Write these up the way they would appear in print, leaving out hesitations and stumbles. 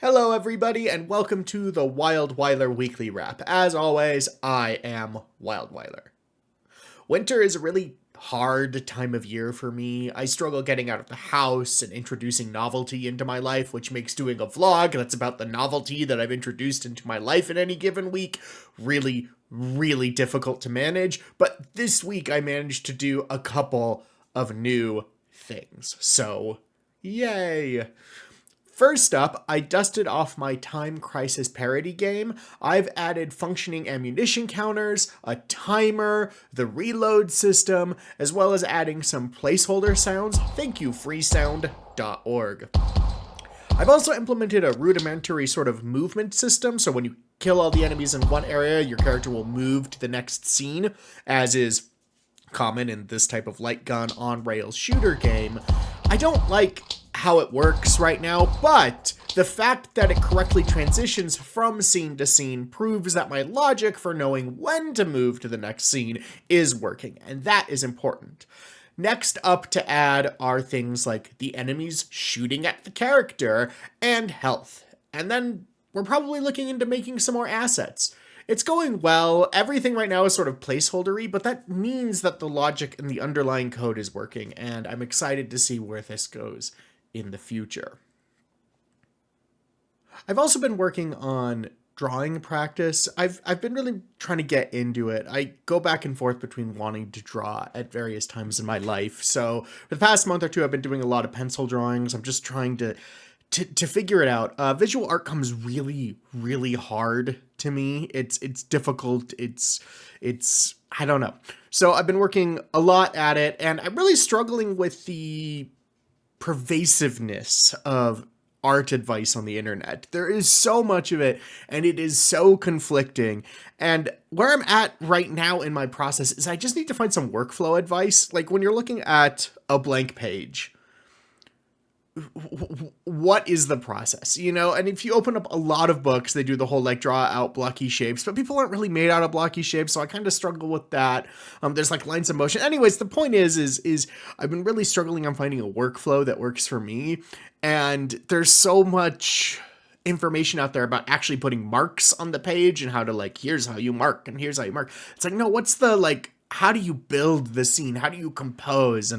Hello everybody and welcome to the WildWeiler Weekly Wrap. As always, I am WildWeiler. Winter is a really hard time of year for me. I struggle getting out of the house and introducing novelty into my life, which makes doing a vlog that's about the novelty that I've introduced into my life in any given week really difficult to manage. But this week I managed to do a couple of new things. So, yay! First up, I dusted off my Time Crisis parody game. I've added functioning ammunition counters, a timer, the reload system, as well as adding some placeholder sounds. Thank you, freesound.org. I've also implemented a rudimentary sort of movement system, so when you kill all the enemies in one area, your character will move to the next scene, as is common in this type of light gun on-rails shooter game. I don't like how it works right now, but the fact that it correctly transitions from scene to scene proves that my logic for knowing when to move to the next scene is working, and that is important. Next up to add are things like the enemies shooting at the character and health. And then we're probably looking into making some more assets. It's going well. Everything right now is sort of placeholdery, but that means that the logic and the underlying code is working, and I'm excited to see where this goes in the future. I've also been working on drawing practice. I've been really trying to get into it. I go back and forth between wanting to draw at various times in my life. So for the past month or two, I've been doing a lot of pencil drawings. I'm just trying to figure it out. Visual art comes really hard to me. It's difficult. It's I don't know. So I've been working a lot at it, and I'm really struggling with the pervasiveness of art advice on the internet. There is so much of it, and it is so conflicting. And where I'm at right now in my process is I just need to find some workflow advice. Like when you're looking at a blank page, what is the process, you know? And if you open up a lot of books, they do the whole like draw out blocky shapes, but people aren't really made out of blocky shapes, so I kind of struggle with that. There's like lines of motion. Anyways, the point is I've been really struggling on finding a workflow that works for me, and there's so much information out there about actually putting marks on the page and how to like, here's how you mark and here's how you mark. It's like, no, what's the like, how do you build the scene? How do you compose?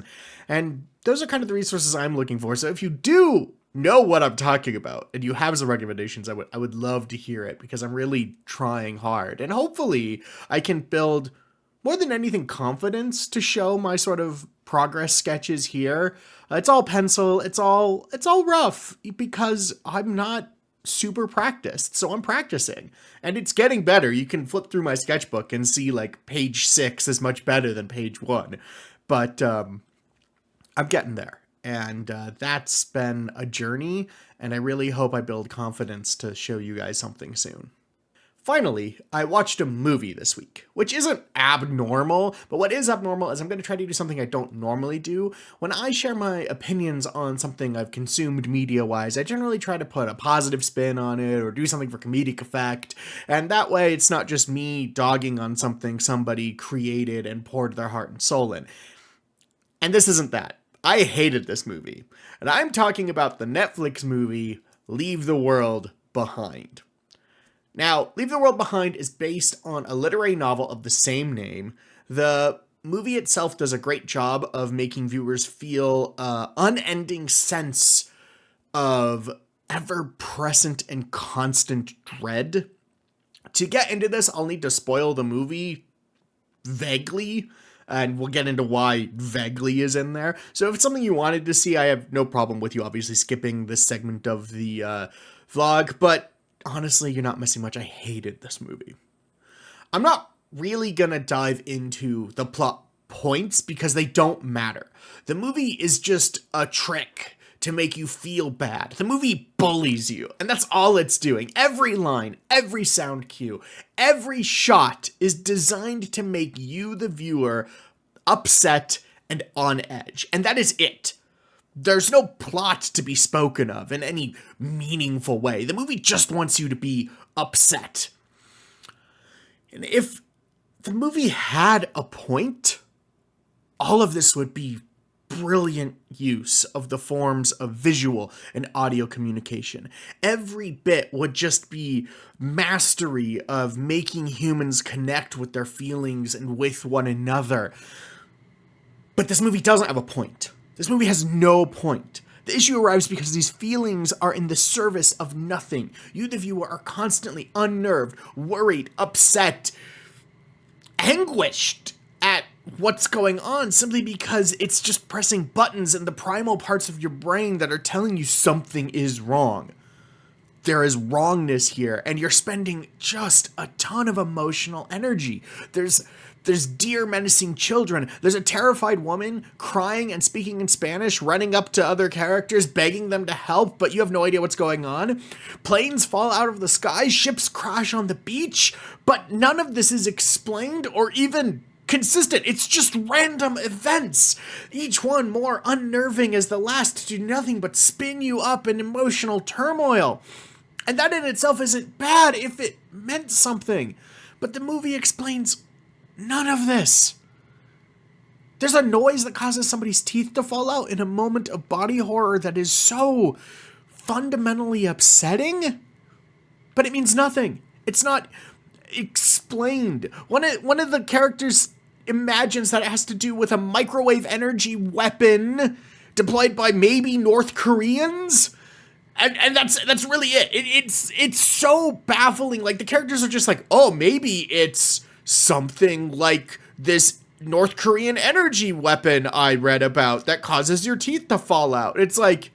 And those are kind of the resources I'm looking for. So if you do know what I'm talking about and you have some recommendations, I would love to hear it, because I'm really trying hard. And hopefully I can build, more than anything, confidence to show my sort of progress sketches here. It's all pencil. It's all rough because I'm not super practiced. So I'm practicing and it's getting better. You can flip through my sketchbook and see like page 6 is much better than page 1. But I'm getting there, and that's been a journey, and I really hope I build confidence to show you guys something soon. Finally, I watched a movie this week, which isn't abnormal, but what is abnormal is I'm going to try to do something I don't normally do. When I share my opinions on something I've consumed media-wise, I generally try to put a positive spin on it or do something for comedic effect, and that way it's not just me dogging on something somebody created and poured their heart and soul in. And this isn't that. I hated this movie, and I'm talking about the Netflix movie Leave the World Behind. Now, Leave the World Behind is based on a literary novel of the same name. The movie itself does a great job of making viewers feel an unending sense of ever-present and constant dread. To get into this, I'll need to spoil the movie vaguely, and we'll get into why vaguely is in there. So if it's something you wanted to see, I have no problem with you obviously skipping this segment of the vlog, but honestly, you're not missing much. I hated this movie. I'm not really gonna dive into the plot points because they don't matter. The movie is just a trick to make you feel bad. The movie bullies you, and that's all it's doing. Every line, every sound cue, every shot is designed to make you, the viewer, upset and on edge. And that is it. There's no plot to be spoken of in any meaningful way. The movie just wants you to be upset. And if the movie had a point, all of this would be brilliant use of the forms of visual and audio communication. Every bit would just be mastery of making humans connect with their feelings and with one another. But this movie doesn't have a point. This movie has no point. The issue arrives because these feelings are in the service of nothing. You, the viewer, are constantly unnerved, worried, upset, anguished at what's going on simply because it's just pressing buttons in the primal parts of your brain that are telling you something is wrong. There is wrongness here, and you're spending just a ton of emotional energy. There's dear menacing children. There's a terrified woman crying and speaking in Spanish, running up to other characters, begging them to help, but you have no idea what's going on. Planes fall out of the sky, ships crash on the beach, but none of this is explained or even consistent. It's just random events, each one more unnerving as the last, to do nothing but spin you up in emotional turmoil. And that in itself isn't bad if it meant something. But the movie explains none of this. There's a noise that causes somebody's teeth to fall out in a moment of body horror that is so fundamentally upsetting, but it means nothing. It's not explained. One of the characters imagines that it has to do with a microwave energy weapon deployed by maybe North Koreans. And that's really it. It's so baffling. Like, the characters are just like, oh, maybe it's something like this North Korean energy weapon I read about that causes your teeth to fall out. It's like,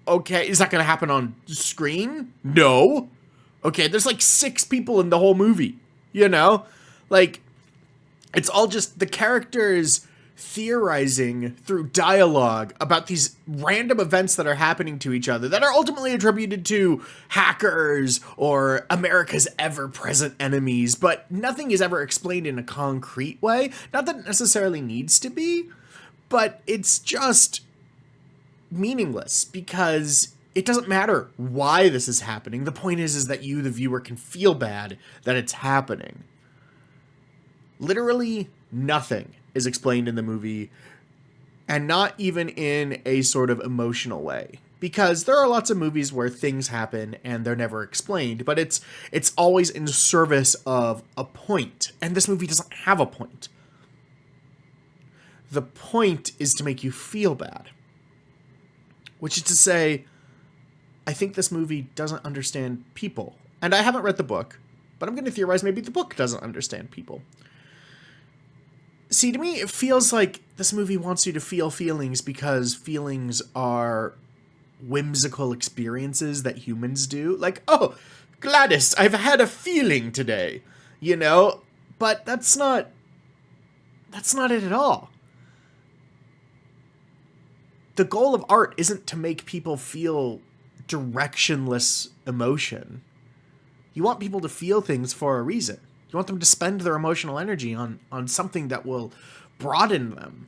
okay, is that going to happen on screen? No. Okay, there's like 6 people in the whole movie, you know? Like, it's all just the characters theorizing through dialogue about these random events that are happening to each other that are ultimately attributed to hackers or America's ever-present enemies, but nothing is ever explained in a concrete way. Not that it necessarily needs to be, but it's just meaningless because it doesn't matter why this is happening. The point is that you, the viewer, can feel bad that it's happening. Literally nothing is explained in the movie, and not even in a sort of emotional way. Because there are lots of movies where things happen and they're never explained, but it's always in service of a point. And this movie doesn't have a point. The point is to make you feel bad. Which is to say, I think this movie doesn't understand people. And I haven't read the book, but I'm going to theorize maybe the book doesn't understand people. See, to me, it feels like this movie wants you to feel feelings because feelings are whimsical experiences that humans do. Like, oh, Gladys, I've had a feeling today, you know? But that's not it at all. The goal of art isn't to make people feel directionless emotion. You want people to feel things for a reason. You want them to spend their emotional energy on something that will broaden them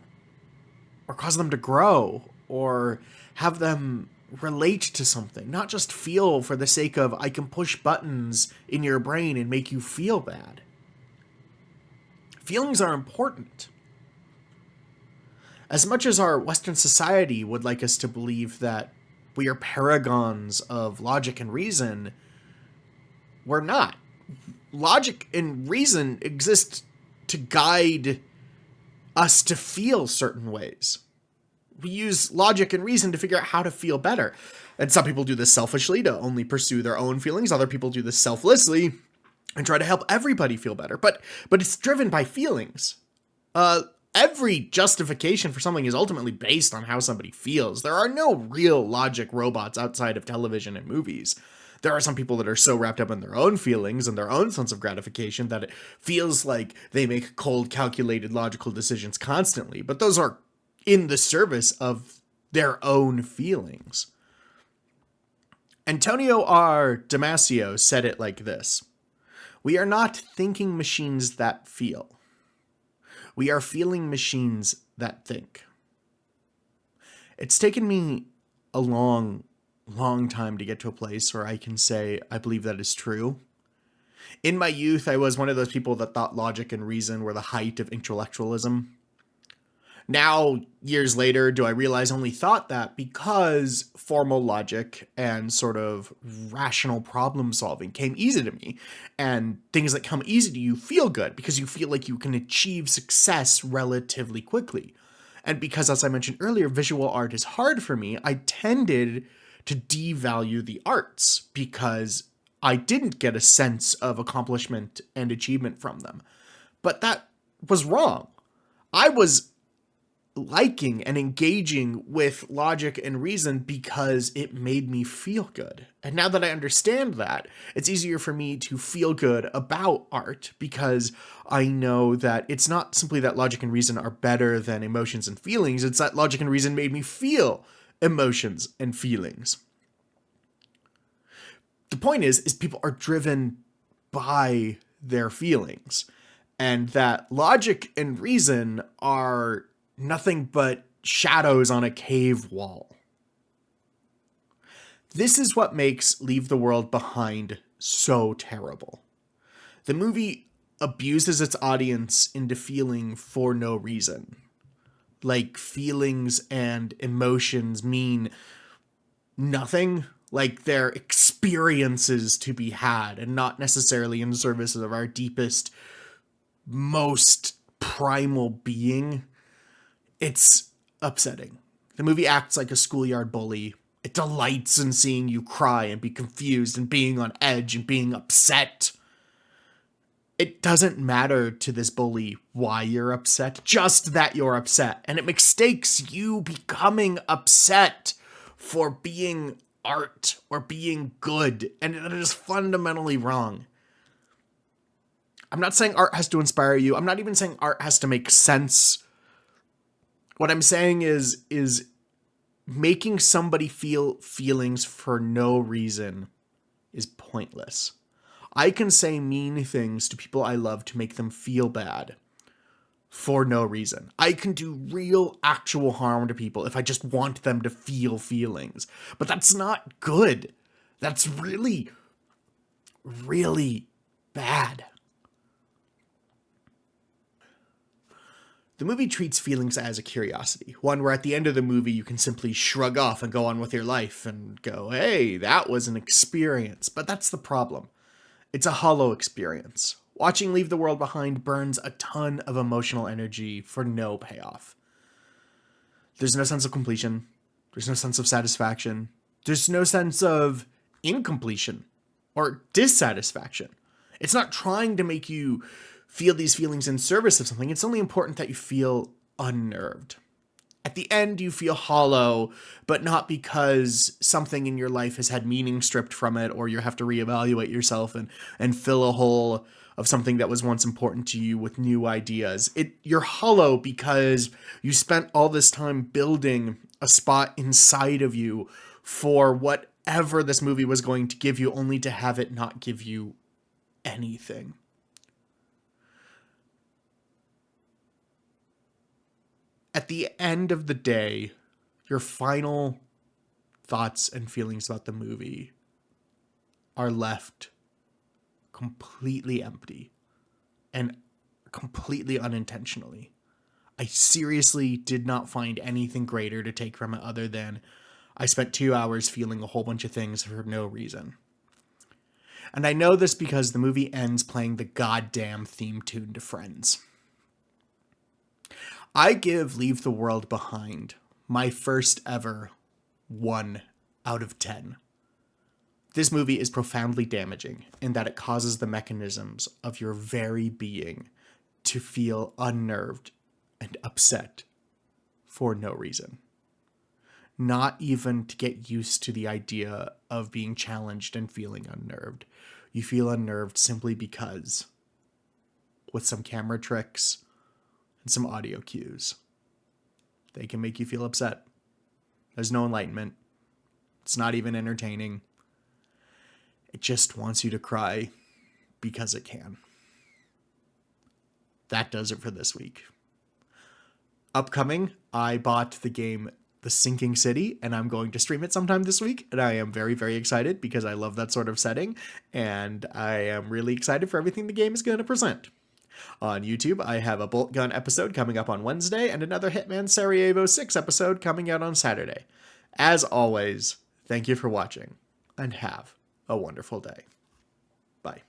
or cause them to grow or have them relate to something, not just feel for the sake of I can push buttons in your brain and make you feel bad. Feelings are important. As much as our Western society would like us to believe that we are paragons of logic and reason, we're not. Logic and reason exist to guide us to feel certain ways. We use logic and reason to figure out how to feel better. And some people do this selfishly to only pursue their own feelings. Other people do this selflessly and try to help everybody feel better. But it's driven by feelings. Every justification for something is ultimately based on how somebody feels. There are no real logic robots outside of television and movies. There are some people that are so wrapped up in their own feelings and their own sense of gratification that it feels like they make cold, calculated, logical decisions constantly. But those are in the service of their own feelings. Antonio R. Damasio said it like this: "We are not thinking machines that feel. We are feeling machines that think." It's taken me a long time to get to a place where I can say I believe that is true. In my youth, I was one of those people that thought logic and reason were the height of intellectualism. Now, years later, do I realize I only thought that because formal logic and sort of rational problem solving came easy to me. And things that come easy to you feel good because you feel like you can achieve success relatively quickly. And because, as I mentioned earlier, visual art is hard for me, I tended to devalue the arts because I didn't get a sense of accomplishment and achievement from them. But that was wrong. I was liking and engaging with logic and reason because it made me feel good. And now that I understand that, it's easier for me to feel good about art because I know that it's not simply that logic and reason are better than emotions and feelings, it's that logic and reason made me feel emotions and feelings. The point is people are driven by their feelings, and that logic and reason are nothing but shadows on a cave wall. This is what makes Leave the World Behind so terrible. The movie abuses its audience into feeling for no reason. Like feelings and emotions mean nothing, like they're experiences to be had and not necessarily in service of our deepest, most primal being. It's upsetting. The movie acts like a schoolyard bully. It delights in seeing you cry and be confused and being on edge and being upset. It doesn't matter to this bully why you're upset, just that you're upset. And it mistakes you becoming upset for being art or being good. And it is fundamentally wrong. I'm not saying art has to inspire you. I'm not even saying art has to make sense. What I'm saying is making somebody feel feelings for no reason is pointless. I can say mean things to people I love to make them feel bad for no reason. I can do real, actual harm to people if I just want them to feel feelings. But that's not good. That's really, really bad. The movie treats feelings as a curiosity, one where at the end of the movie you can simply shrug off and go on with your life and go, hey, that was an experience. But that's the problem. It's a hollow experience. Watching Leave the World Behind burns a ton of emotional energy for no payoff. There's no sense of completion. There's no sense of satisfaction. There's no sense of incompletion or dissatisfaction. It's not trying to make you feel these feelings in service of something. It's only important that you feel unnerved. At the end, you feel hollow, but not because something in your life has had meaning stripped from it, or you have to reevaluate yourself and fill a hole of something that was once important to you with new ideas. You're hollow because you spent all this time building a spot inside of you for whatever this movie was going to give you, only to have it not give you anything. At the end of the day, your final thoughts and feelings about the movie are left completely empty and completely unintentionally. I seriously did not find anything greater to take from it other than I spent 2 hours feeling a whole bunch of things for no reason. And I know this because the movie ends playing the goddamn theme tune to Friends. I give Leave the World Behind my first ever 1 out of 10. This movie is profoundly damaging in that it causes the mechanisms of your very being to feel unnerved and upset for no reason. Not even to get used to the idea of being challenged and feeling unnerved. You feel unnerved simply because, with some camera tricks and some audio cues, they can make you feel upset. There's no enlightenment. It's not even entertaining. It just wants you to cry because it can. That does it for this week. Upcoming, I bought the game The Sinking City, and I'm going to stream it sometime this week, and I am very, very excited because I love that sort of setting, and I am really excited for everything the game is going to present. On YouTube, I have a Bolt Gun episode coming up on Wednesday and another Hitman Sarajevo 6 episode coming out on Saturday. As always, thank you for watching, and have a wonderful day. Bye.